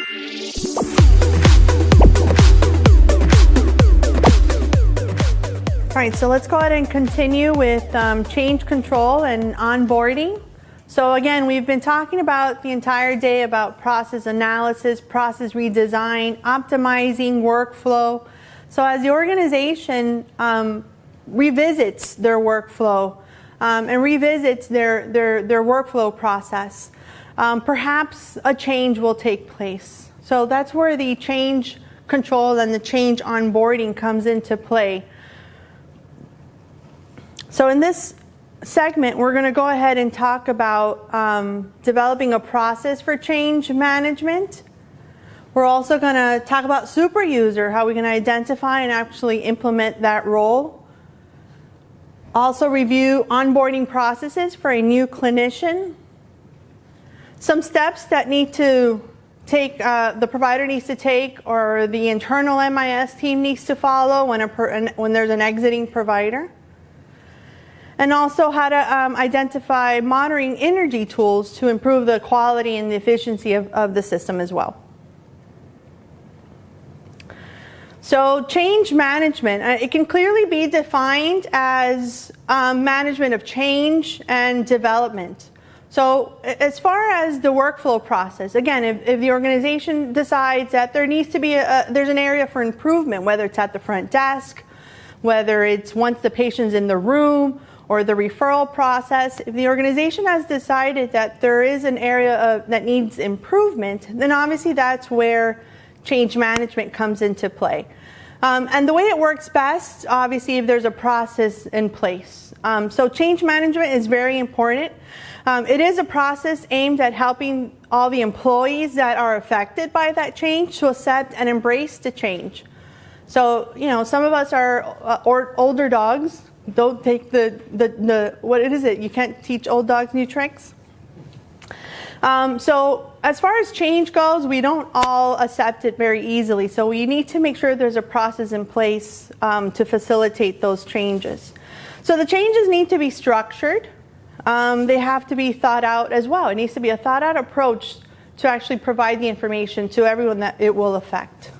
All right, so let's go ahead and continue with change control and onboarding. So again, we've been talking about the entire day about process analysis, process redesign, optimizing workflow. So as the organization revisits their workflow and revisits their workflow process, perhaps a change will take place. So that's where the change control and the change onboarding comes into play. So in this segment, we're going to go ahead and talk about developing a process for change management. We're also going to talk about super user, how we can identify and actually implement that role. Also review onboarding processes for a new clinician. Some steps that need to take, the provider needs to take, or the internal MIS team needs to follow when there's an exiting provider. And also how to identify monitoring Intergy Tools to improve the quality and the efficiency of the system as well. So change management, it can clearly be defined as management of change and development. So as far as the workflow process, again, if the organization decides that there needs to be there's an area for improvement, whether it's at the front desk, whether it's once the patient's in the room, or the referral process, if the organization has decided that there is an area that needs improvement, then obviously that's where change management comes into play. And the way it works best, obviously, if there's a process in place. So change management is very important. It is a process aimed at helping all the employees that are affected by that change to accept and embrace the change. So, you know, some of us are older dogs. Don't take what is it? You can't teach old dogs new tricks. So as far as change goes, we don't all accept it very easily. So we need to make sure there's a process in place to facilitate those changes. So the changes need to be structured. They have to be thought out as well. It needs to be a thought out approach to actually provide the information to everyone that it will affect.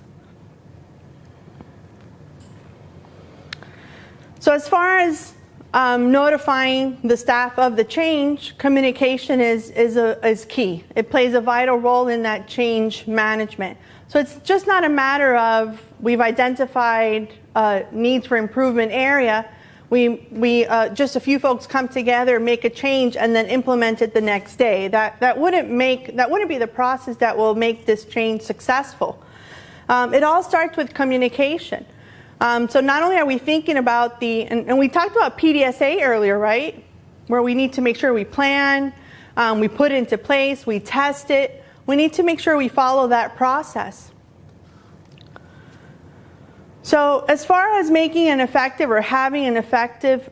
So as far as notifying the staff of the change, communication is key. It plays a vital role in that change management. So it's just not a matter of we've identified needs for improvement area. We just a few folks come together, make a change, and then implement it the next day. That wouldn't be the process that will make this change successful. It all starts with communication. So not only are we thinking about and we talked about PDSA earlier, right? Where we need to make sure we plan, we put it into place, we test it. We need to make sure we follow that process. So as far as making an effective or having an effective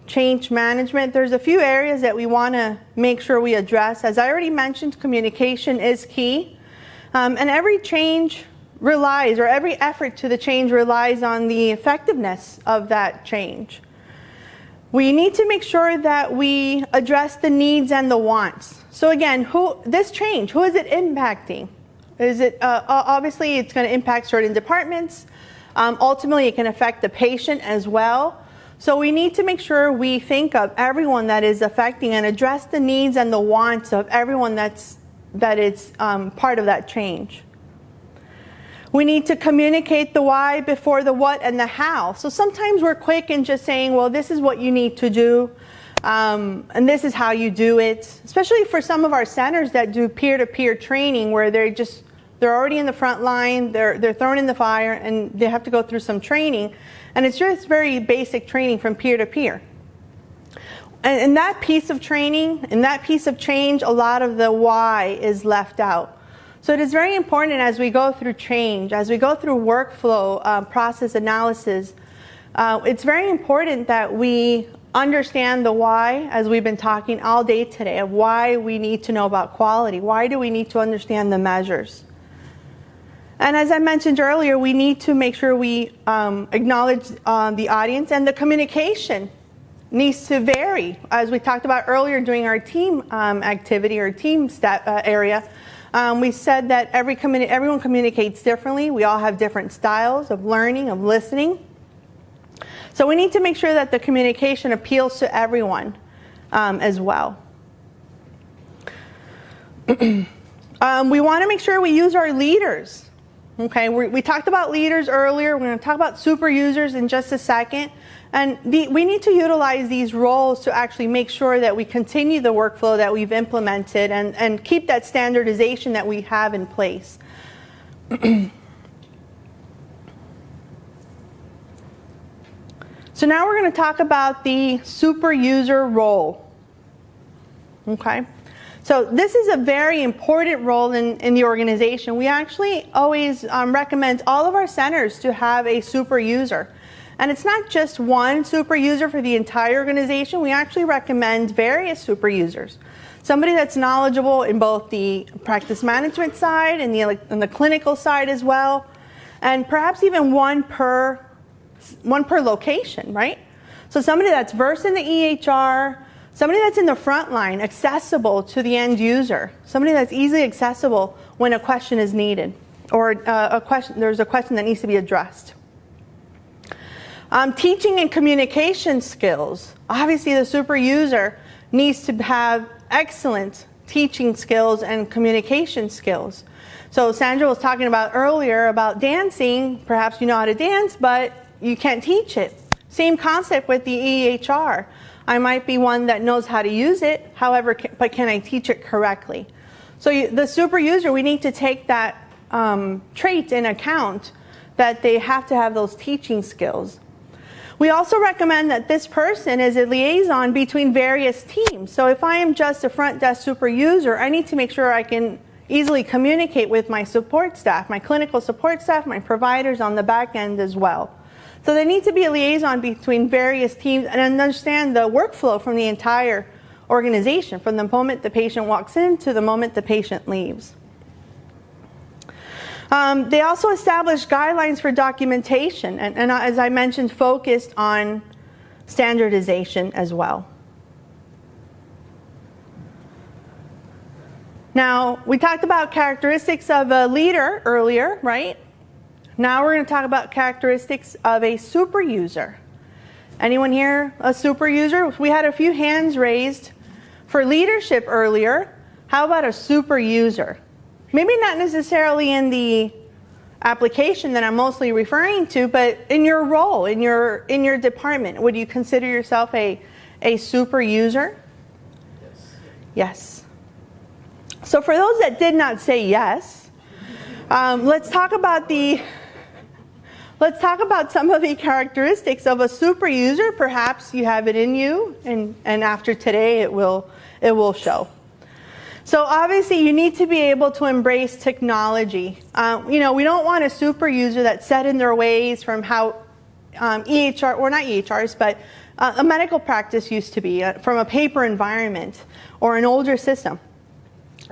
change management, there's a few areas that we want to make sure we address. As I already mentioned, communication is key. And every change relies, or every effort to the change relies on the effectiveness of that change. We need to make sure that we address the needs and the wants. So again, who is it impacting? Is it, obviously it's going to impact certain departments. Ultimately it can affect the patient as well. So we need to make sure we think of everyone that is affecting and address the needs and the wants of everyone that is part of that change. We need to communicate the why before the what and the how. So sometimes we're quick in just saying, well, this is what you need to do, and this is how you do it. Especially for some of our centers that do peer-to-peer training, where they're already in the front line, they're thrown in the fire, and they have to go through some training. And it's just very basic training from peer-to-peer. And in that piece of training, in that piece of change, a lot of the why is left out. So it is very important as we go through change, as we go through workflow process analysis, it's very important that we understand the why, as we've been talking all day today, of why we need to know about quality. Why do we need to understand the measures? And as I mentioned earlier, we need to make sure we acknowledge the audience, and the communication needs to vary. As we talked about earlier during our team activity or team area, We said that everyone communicates differently. We all have different styles of learning, of listening. So we need to make sure that the communication appeals to everyone as well. We want to make sure we use our leaders. Okay, we talked about leaders earlier. We're going to talk about super users in just a second. And we need to utilize these roles to actually make sure that we continue the workflow that we've implemented and keep that standardization that we have in place. So now we're going to talk about the super user role. Okay, so this is a very important role in the organization. We actually always recommend all of our centers to have a super user. And it's not just one super user for the entire organization. We actually recommend various super users. Somebody that's knowledgeable in both the practice management side and the clinical side as well. And perhaps even one per location, right? So somebody that's versed in the EHR, somebody that's in the front line, accessible to the end user, somebody that's easily accessible when a question is needed or there's a question that needs to be addressed. Teaching and communication skills. Obviously, the super user needs to have excellent teaching skills and communication skills. So Sandra was talking about earlier about dancing. Perhaps you know how to dance, but you can't teach it. Same concept with the EHR. I might be one that knows how to use it, however, but can I teach it correctly? So the super user, we need to take that trait in account, that they have to have those teaching skills. We also recommend that this person is a liaison between various teams. So if I am just a front desk super user, I need to make sure I can easily communicate with my support staff, my clinical support staff, my providers on the back end as well. So there needs to be a liaison between various teams and understand the workflow from the entire organization, from the moment the patient walks in to the moment the patient leaves. They also established guidelines for documentation, and as I mentioned, focused on standardization as well. Now, we talked about characteristics of a leader earlier, right? Now we're going to talk about characteristics of a super user. Anyone here a super user? We had a few hands raised for leadership earlier. How about a super user? Maybe not necessarily in the application that I'm mostly referring to, but in your role, in your department, would you consider yourself a super user? Yes. So for those that did not say yes, let's talk about some of the characteristics of a super user. Perhaps you have it in you, and after today it will show. So obviously you need to be able to embrace technology. We don't want a super user that's set in their ways from how EHR, or not EHRs, but a medical practice used to be, from a paper environment or an older system.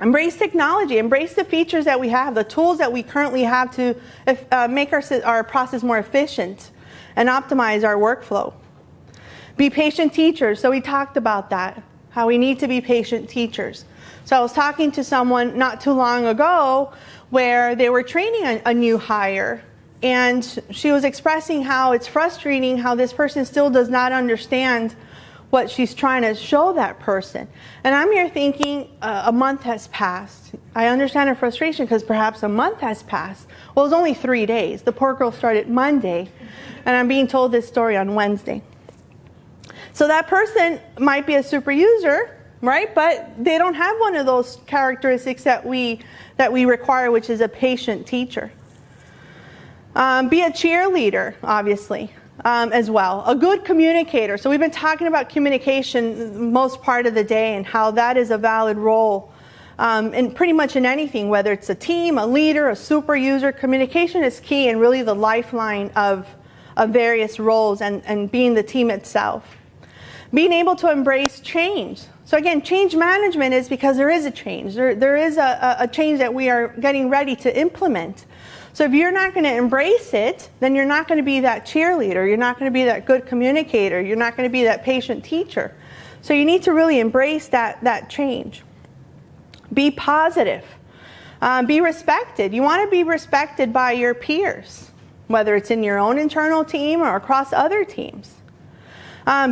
Embrace technology, embrace the features that we have, the tools that we currently have to make our process more efficient and optimize our workflow. Be patient teachers. So we talked about that, how we need to be patient teachers. So I was talking to someone not too long ago where they were training a new hire, and she was expressing how it's frustrating how this person still does not understand what she's trying to show that person. And I'm here thinking a month has passed. I understand her frustration because perhaps a month has passed. Well, it was only 3 days. The poor girl started Monday, and I'm being told this story on Wednesday. So that person might be a super user, right? But they don't have one of those characteristics that we require, which is a patient teacher. Be a cheerleader, obviously, as well. A good communicator. So we've been talking about communication most part of the day and how that is a valid role in pretty much in anything, whether it's a team, a leader, a super user. Communication is key and really the lifeline of various roles and being the team itself. Being able to embrace change. So again, change management is because there is a change. There is a change that we are getting ready to implement. So if you're not going to embrace it, then you're not going to be that cheerleader. You're not going to be that good communicator. You're not going to be that patient teacher. So you need to really embrace that change. Be positive. Be respected. You want to be respected by your peers, whether it's in your own internal team or across other teams.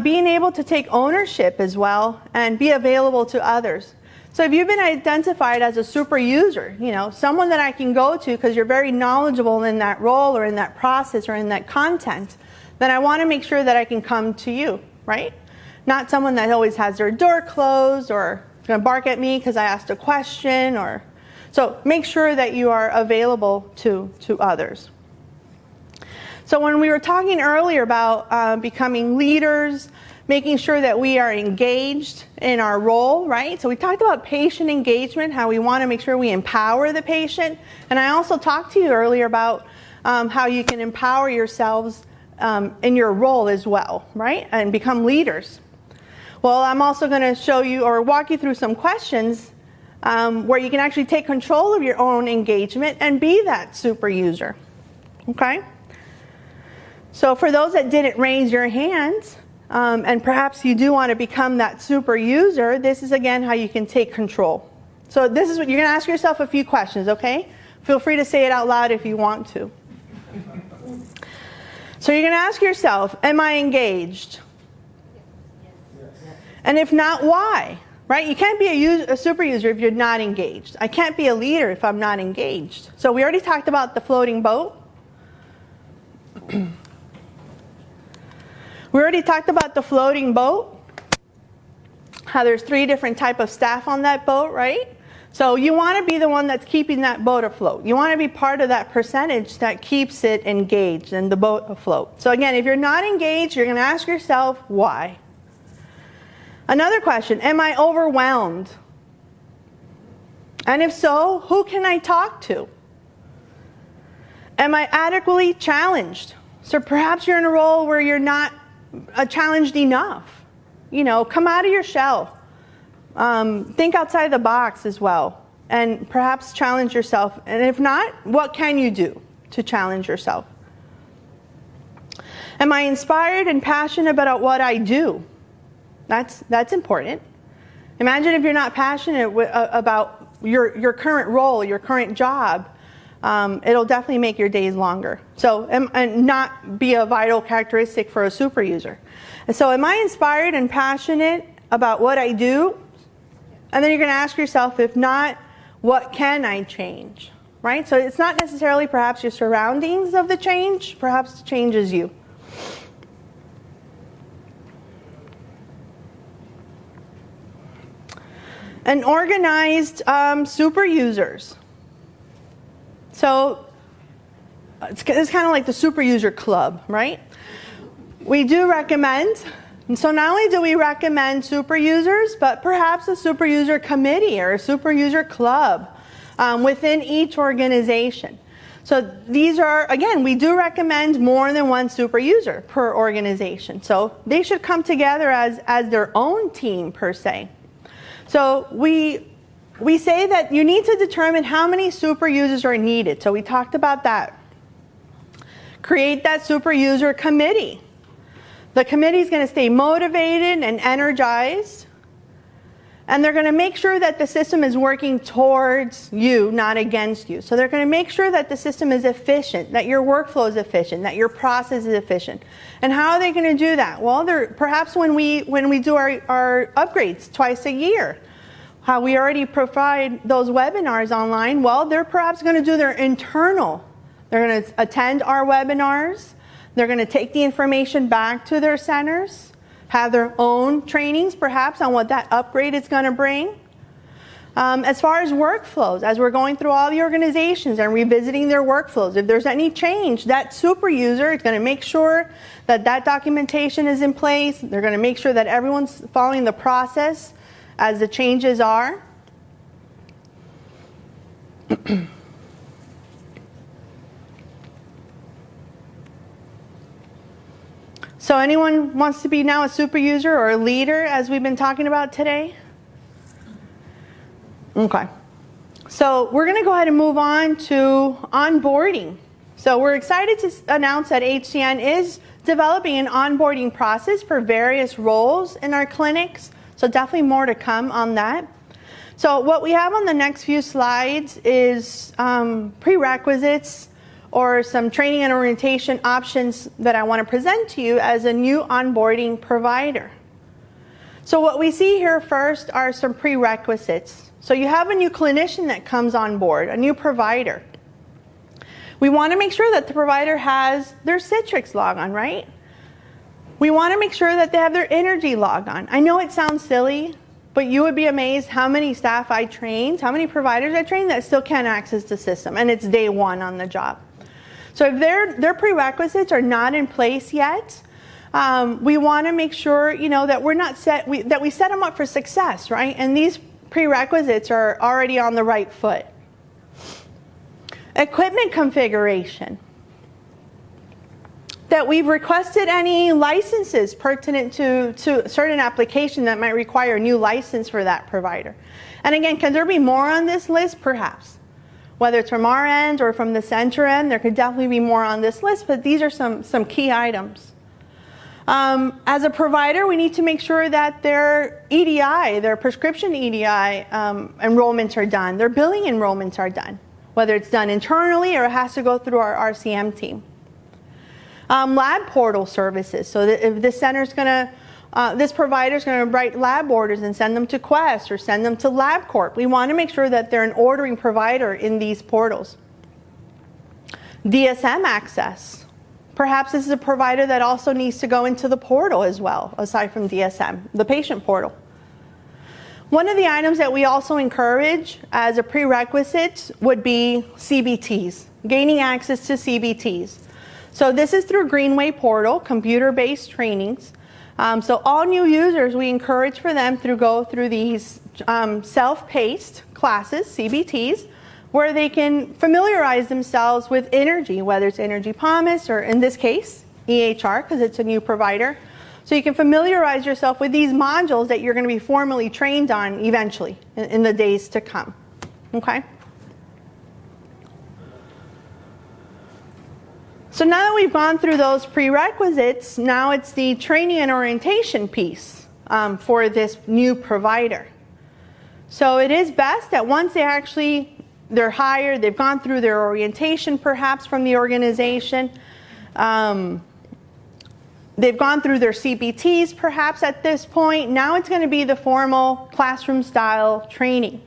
Being able to take ownership as well and be available to others. So if you've been identified as a super user, someone that I can go to because you're very knowledgeable in that role or in that process or in that content, then I want to make sure that I can come to you, right? Not someone that always has their door closed or going to bark at me because I asked a question. So make sure that you are available to others. So when we were talking earlier about becoming leaders, making sure that we are engaged in our role, right? So we talked about patient engagement, how we want to make sure we empower the patient. And I also talked to you earlier about how you can empower yourselves in your role as well, right? And become leaders. Well, I'm also going to show you or walk you through some questions where you can actually take control of your own engagement and be that super user, okay? So for those that didn't raise your hands, and perhaps you do want to become that super user, this is again how you can take control. So this is what you're going to ask yourself a few questions, okay? Feel free to say it out loud if you want to. So you're going to ask yourself, am I engaged? And if not, why? Right? You can't be a super user if you're not engaged. I can't be a leader if I'm not engaged. So we already talked about the floating boat. We already talked about the floating boat, how there's 3 different types of staff on that boat, right? So you want to be the one that's keeping that boat afloat. You want to be part of that percentage that keeps it engaged and the boat afloat. So again, if you're not engaged, you're going to ask yourself, why? Another question, am I overwhelmed? And if so, who can I talk to? Am I adequately challenged? So perhaps you're in a role where you're not challenged enough. Come out of your shell. Think outside the box as well. And perhaps challenge yourself. And if not, what can you do to challenge yourself? Am I inspired and passionate about what I do? That's important. Imagine if you're not passionate about your current role, your current job. It'll definitely make your days longer. So, and not be a vital characteristic for a super user. And so, am I inspired and passionate about what I do? And then you're going to ask yourself, if not, what can I change? Right? So it's not necessarily perhaps your surroundings of the change, perhaps the change is you. And organized super users. So it's kind of like the super user club, right? We do recommend, and so not only do we recommend super users, but perhaps a super user committee or a super user club within each organization. So these are, again, we do recommend more than one super user per organization. So they should come together as their own team per se. So we say that you need to determine how many super users are needed. So we talked about that. Create that super user committee. The committee is going to stay motivated and energized. And they're going to make sure that the system is working towards you, not against you. So they're going to make sure that the system is efficient, that your workflow is efficient, that your process is efficient. And how are they going to do that? Well, perhaps when we do our upgrades twice a year, how we already provide those webinars online, well, they're perhaps going to do their internal. They're going to attend our webinars. They're going to take the information back to their centers, have their own trainings perhaps on what that upgrade is going to bring. As far as workflows, as we're going through all the organizations and revisiting their workflows, if there's any change, that super user is going to make sure that that documentation is in place. They're going to make sure that everyone's following the process as the changes are. So anyone wants to be now a super user or a leader as we've been talking about today? Okay. So we're going to go ahead and move on to onboarding. So we're excited to announce that HCN is developing an onboarding process for various roles in our clinics. So definitely more to come on that. So what we have on the next few slides is prerequisites or some training and orientation options that I want to present to you as a new onboarding provider. So what we see here first are some prerequisites. So you have a new clinician that comes on board, a new provider. We want to make sure that the provider has their Citrix log on, right? We want to make sure that they have their Intergy log on. I know it sounds silly, but you would be amazed how many staff I trained, how many providers I trained that still can't access the system, and it's day one on the job. So if their prerequisites are not in place yet, we want to make sure, that we're not that we set them up for success, right? And these prerequisites are already on the right foot. Equipment configuration. That we've requested any licenses pertinent to a certain application that might require a new license for that provider. And again, can there be more on this list? Perhaps. Whether it's from our end or from the center end, there could definitely be more on this list, but these are some key items. As a provider, we need to make sure that their EDI, their prescription EDI enrollments are done, their billing enrollments are done, whether it's done internally or it has to go through our RCM team. Lab portal services, so that if this provider's going to write lab orders and send them to Quest or send them to LabCorp, we want to make sure that they're an ordering provider in these portals. DSM access. Perhaps this is a provider that also needs to go into the portal as well, aside from DSM, the patient portal. One of the items that we also encourage as a prerequisite would be CBTs, gaining access to CBTs. So this is through Greenway Portal, computer-based trainings. So all new users, we encourage for them to go through these self-paced classes, CBTs, where they can familiarize themselves with Intergy, whether it's Intergy PAMIS or in this case, EHR, because it's a new provider. So you can familiarize yourself with these modules that you're going to be formally trained on eventually in the days to come. Okay? So now that we've gone through those prerequisites, now it's the training and orientation piece for this new provider. So it is best that once they're hired, they've gone through their orientation perhaps from the organization, they've gone through their CBTs perhaps at this point, now it's going to be the formal classroom style training.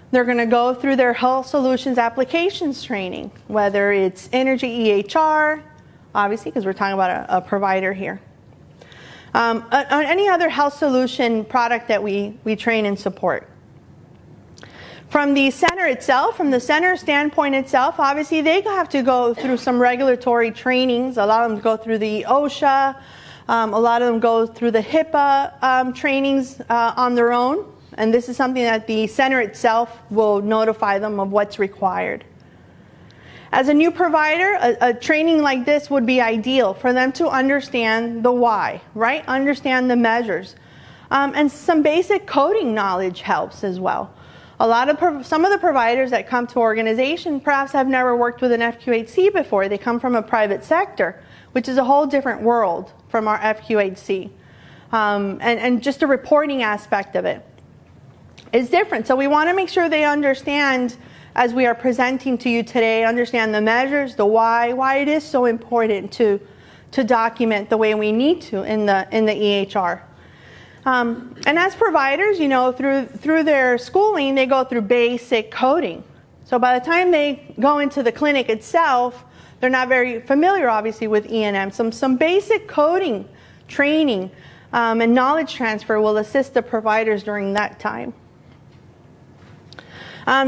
They're going to go through their health solutions applications training, whether it's Intergy EHR, obviously because we're talking about a provider here. Any other health solution product that we train and support. From the center itself, from the center standpoint itself, obviously they have to go through some regulatory trainings. A lot of them go through the OSHA. A lot of them go through the HIPAA trainings on their own. And this is something that the center itself will notify them of what's required. As a new provider, a training like this would be ideal for them to understand the why, right? Understand the measures. And some basic coding knowledge helps as well. Some of the providers that come to organization perhaps have never worked with an FQHC before. They come from a private sector, which is a whole different world from our FQHC. And just the reporting aspect of it is different. So we want to make sure they understand, as we are presenting to you today, understand the measures, the why it is so important to document the way we need to in the EHR. And as providers, through their schooling, they go through basic coding. So by the time they go into the clinic itself, they're not very familiar, obviously, with E&M. Some basic coding training and knowledge transfer will assist the providers during that time.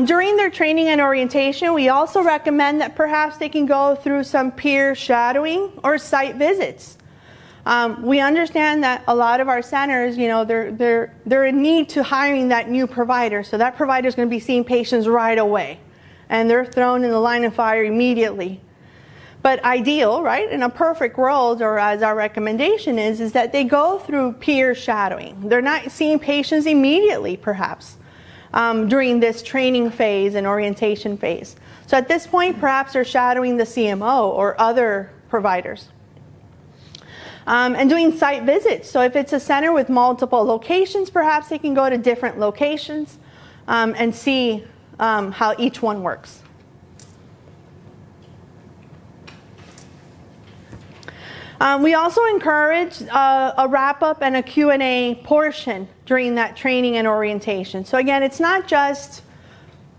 During their training and orientation, we also recommend that perhaps they can go through some peer shadowing or site visits. We understand that a lot of our centers, they're in need to hiring that new provider. So that provider is going to be seeing patients right away. And they're thrown in the line of fire immediately. But ideal, right, in a perfect world, or as our recommendation is that they go through peer shadowing. They're not seeing patients immediately, perhaps, during this training phase and orientation phase. So at this point, perhaps they're shadowing the CMO or other providers. And doing site visits. So if it's a center with multiple locations, perhaps they can go to different locations. and see how each one works. We also encourage a wrap-up and a Q&A portion during that training and orientation. So again, it's not just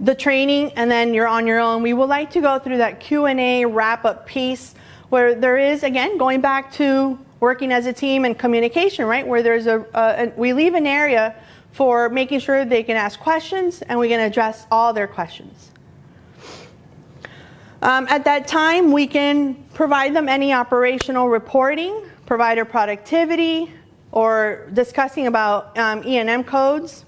the training and then you're on your own. We would like to go through that Q&A wrap-up piece where there is, again, going back to working as a team and communication, right? Where there's we leave an area for making sure they can ask questions and we can address all their questions. At that time, we can provide them any operational reporting, provider productivity, or discussing about E&M codes.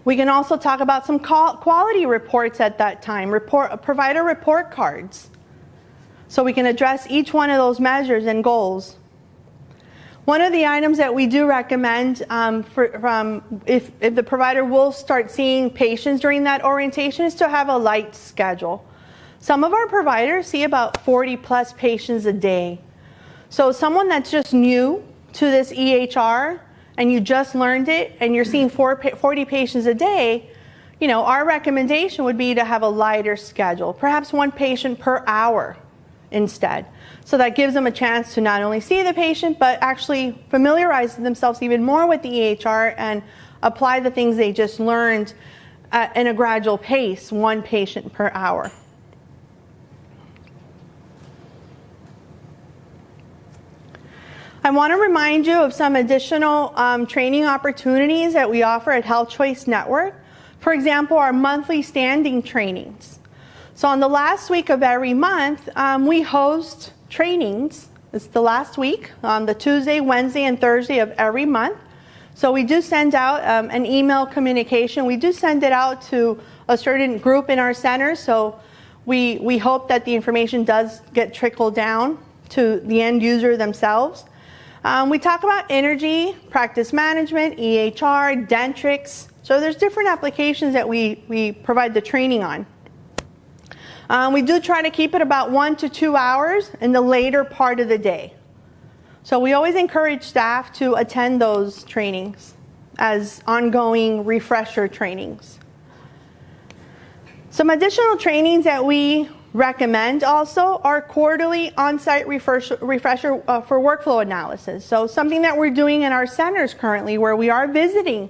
We can also talk about some quality reports at that time, provider report cards, so we can address each one of those measures and goals. One of the items that we do recommend if the provider will start seeing patients during that orientation is to have a light schedule. Some of our providers see about 40 plus patients a day. So someone that's just new to this EHR and you just learned it and you're seeing 40 patients a day, you know, our recommendation would be to have a lighter schedule, perhaps 1 patient per hour instead. So that gives them a chance to not only see the patient, but actually familiarize themselves even more with the EHR and apply the things they just learned in a gradual pace, 1 patient per hour. I want to remind you of some additional training opportunities that we offer at Health Choice Network. For example, our monthly standing trainings. So on the last week of every month, we host trainings. It's the last week on the Tuesday, Wednesday, and Thursday of every month. So we do send out an email communication. We do send it out to a certain group in our center. So we hope that the information does get trickled down to the end user themselves. We talk about Intergy, practice management, EHR, Dentrix. So there's different applications that we provide the training on. We do try to keep it about 1 to 2 hours in the later part of the day. So we always encourage staff to attend those trainings as ongoing refresher trainings. Some additional trainings that we recommend also are quarterly on-site refresher for workflow analysis. So something that we're doing in our centers currently where we are visiting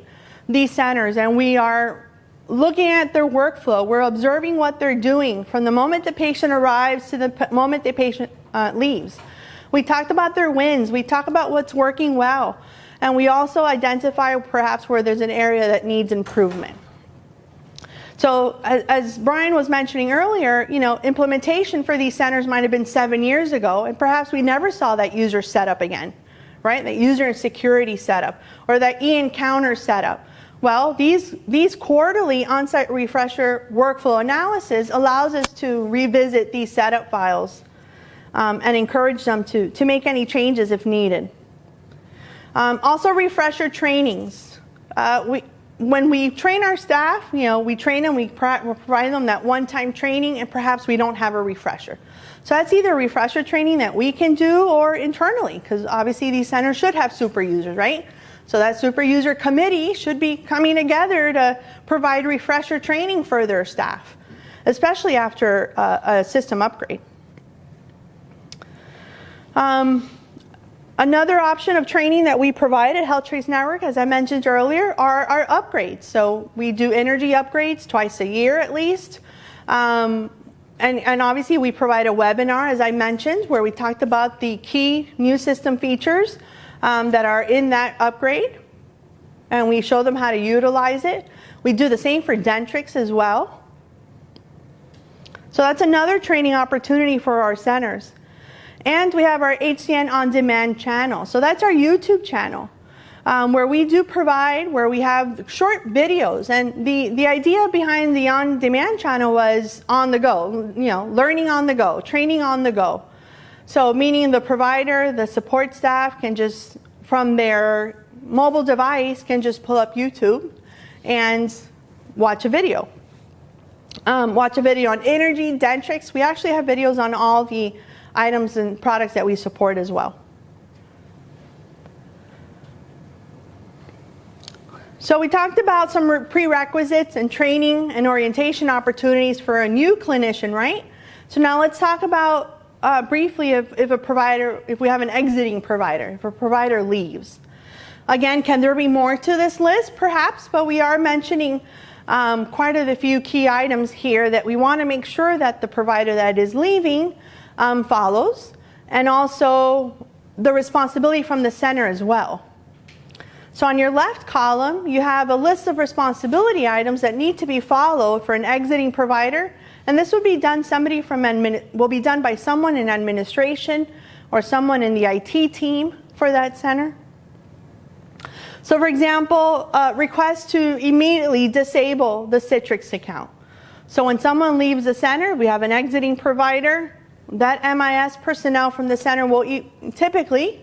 these centers and we are looking at their workflow. We're observing what they're doing from the moment the patient arrives to the moment the patient leaves. We talked about their wins. We talk about what's working well. And we also identify perhaps where there's an area that needs improvement. So as Brian was mentioning earlier, you know, implementation for these centers might have been 7 years ago, and perhaps we never saw that user setup again, right? That user and security setup, or that e-encounter setup. Well, these quarterly on-site refresher workflow analysis allows us to revisit these setup files and encourage them to make any changes if needed. Also, refresher trainings. When we train our staff, you know, we train them, we provide them that one-time training, and perhaps we don't have a refresher. So that's either a refresher training that we can do or internally, because obviously these centers should have super users, right? So that super user committee should be coming together to provide refresher training for their staff, especially after a system upgrade. Another option of training that we provide at Health Choice Network, as I mentioned earlier, are our upgrades. So we do Intergy upgrades twice a year at least. And obviously we provide a webinar, as I mentioned, where we talked about the key new system features that are in that upgrade. And we show them how to utilize it. We do the same for Dentrix as well. So that's another training opportunity for our centers. And we have our HCN On Demand channel. So that's our YouTube channel where we do provide, where we have short videos. And the idea behind the On Demand channel was on the go, you know, learning on the go, training on the go. So meaning the provider, the support staff can just, from their mobile device, can just pull up YouTube and watch a video. Watch a video on Intergy, Dentrix. We actually have videos on all the items and products that we support as well. So we talked about some prerequisites and training and orientation opportunities for a new clinician, right? So now let's talk about briefly if we have an exiting provider, if a provider leaves. Again, can there be more to this list? Perhaps, but we are mentioning quite a few key items here that we want to make sure that the provider that is leaving follows, and also the responsibility from the center as well. So on your left column, you have a list of responsibility items that need to be followed for an exiting provider, and this will be done by someone in administration or someone in the IT team for that center. So for example, request to immediately disable the Citrix account. So when someone leaves the center, we have an exiting provider, that MIS personnel from the center will typically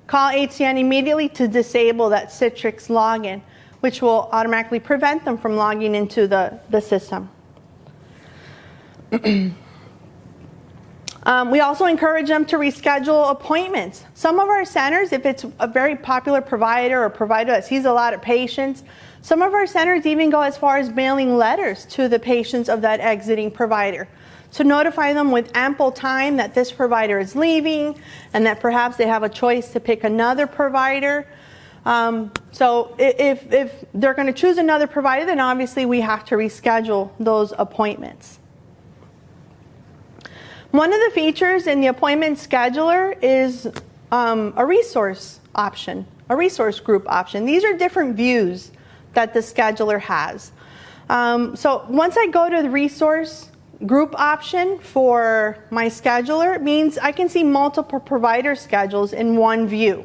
call HCN immediately to disable that Citrix login, which will automatically prevent them from logging into the system. We also encourage them to reschedule appointments. Some of our centers, if it's a very popular provider or a provider that sees a lot of patients, some of our centers even go as far as mailing letters to the patients of that exiting provider to notify them with ample time that this provider is leaving and that perhaps they have a choice to pick another provider. So if they're going to choose another provider, then obviously we have to reschedule those appointments. One of the features in the appointment scheduler is a resource option, a resource group option. These are different views that the scheduler has. So once I go to the resource group option for my scheduler, it means I can see multiple provider schedules in one view.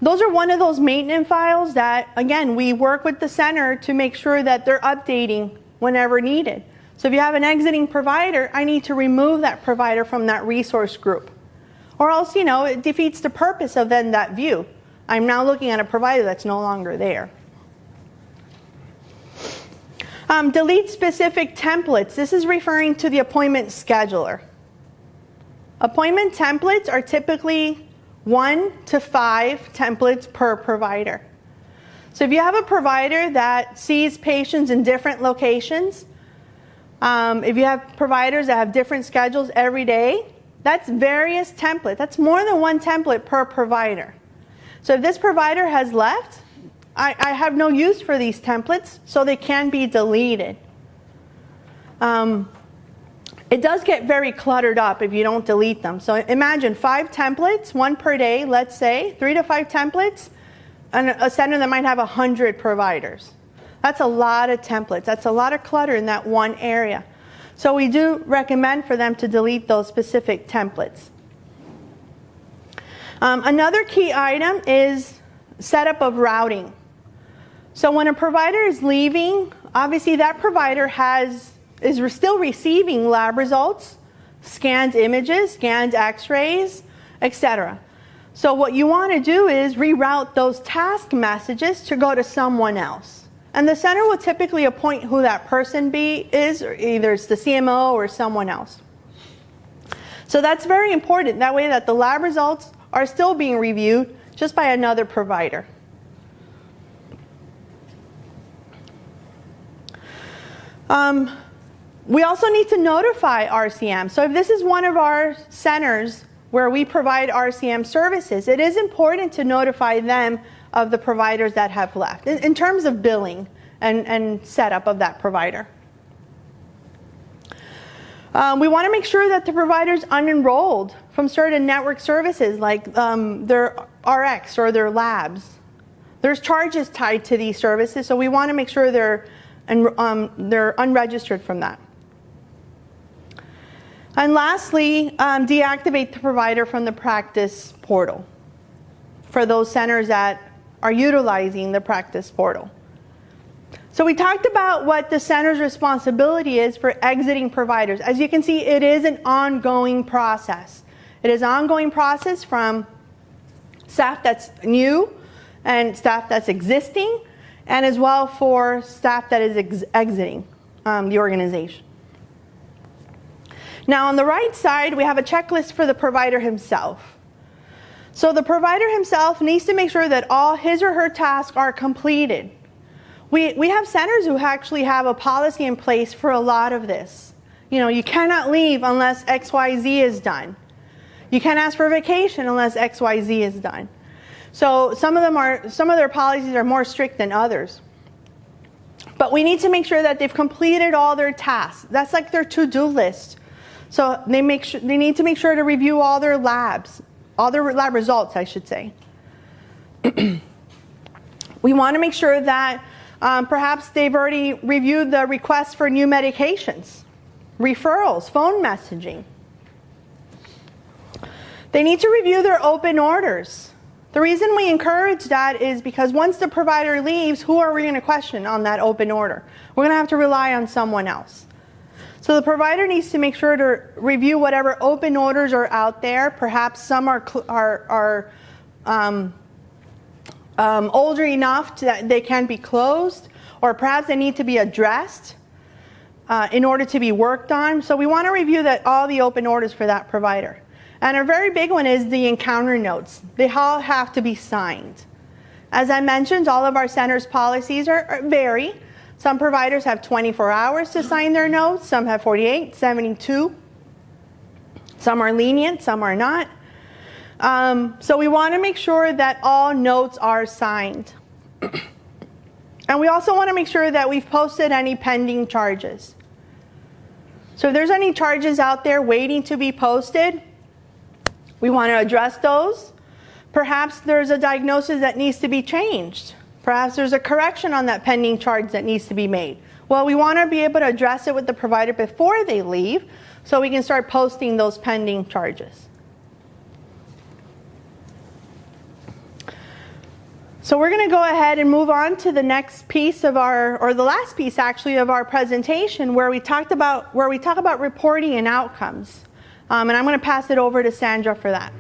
Those are one of those maintenance files that, again, we work with the center to make sure that they're updating whenever needed. So if you have an exiting provider, I need to remove that provider from that resource group. Or else, it defeats the purpose of then that view. I'm now looking at a provider that's no longer there. Delete specific templates. This is referring to the appointment scheduler. Appointment templates are typically 1 to 5 templates per provider. So if you have a provider that sees patients in different locations, if you have providers that have different schedules every day, that's various templates. That's more than one template per provider. So if this provider has left, I have no use for these templates, so they can be deleted. It does get very cluttered up if you don't delete them. So imagine 5 templates, 1 per day, let's say, 3 to 5 templates, and a center that might have 100 providers. That's a lot of templates. That's a lot of clutter in that one area. So we do recommend for them to delete those specific templates. Another key item is setup of routing. So when a provider is leaving, obviously that provider is still receiving lab results, scanned images, scanned x-rays, etc. So what you want to do is reroute those task messages to go to someone else. And the center will typically appoint who that person is, or either it's the CMO or someone else. So that's very important. That way that the lab results are still being reviewed just by another provider. We also need to notify RCM. So if this is one of our centers where we provide RCM services, it is important to notify them of the providers that have left in terms of billing and setup of that provider. We want to make sure that the provider's unenrolled from certain network services like their RX or their labs. There's charges tied to these services, so we want to make sure they're unregistered from that. And lastly, deactivate the provider from the practice portal for those centers that are utilizing the practice portal. So we talked about what the center's responsibility is for exiting providers. As you can see, it is an ongoing process. It is an ongoing process from staff that's new and staff that's existing, and as well for staff that is exiting the organization. Now on the right side, we have a checklist for the provider himself. So the provider himself needs to make sure that all his or her tasks are completed We have centers who actually have a policy in place for a lot of this. You know, you cannot leave unless XYZ is done. You can't ask for vacation unless XYZ is done. So some of their policies are more strict than others. But we need to make sure that they've completed all their tasks. That's like their to-do list. So they need to make sure to review all their labs, all their lab results, I should say. We want to make sure that perhaps they've already reviewed the requests for new medications, referrals, phone messaging. They need to review their open orders. The reason we encourage that is because once the provider leaves, who are we going to question on that open order? We're going to have to rely on someone else. So the provider needs to make sure to review whatever open orders are out there. Perhaps some are older enough that they can be closed, or perhaps they need to be addressed in order to be worked on. So we want to review all the open orders for that provider. And a very big one is the encounter notes. They all have to be signed. As I mentioned, all of our centers' policies vary. Some providers have 24 hours to sign their notes. Some have 48, 72. Some are lenient, some are not. So we want to make sure that all notes are signed. And we also want to make sure that we've posted any pending charges. So if there's any charges out there waiting to be posted, we want to address those. Perhaps there's a diagnosis that needs to be changed. Perhaps there's a correction on that pending charge that needs to be made. Well, we want to be able to address it with the provider before they leave so we can start posting those pending charges. So we're going to go ahead and move on to the next piece of or the last piece actually of our presentation, where we talk about reporting and outcomes. And I'm going to pass it over to Sandra for that.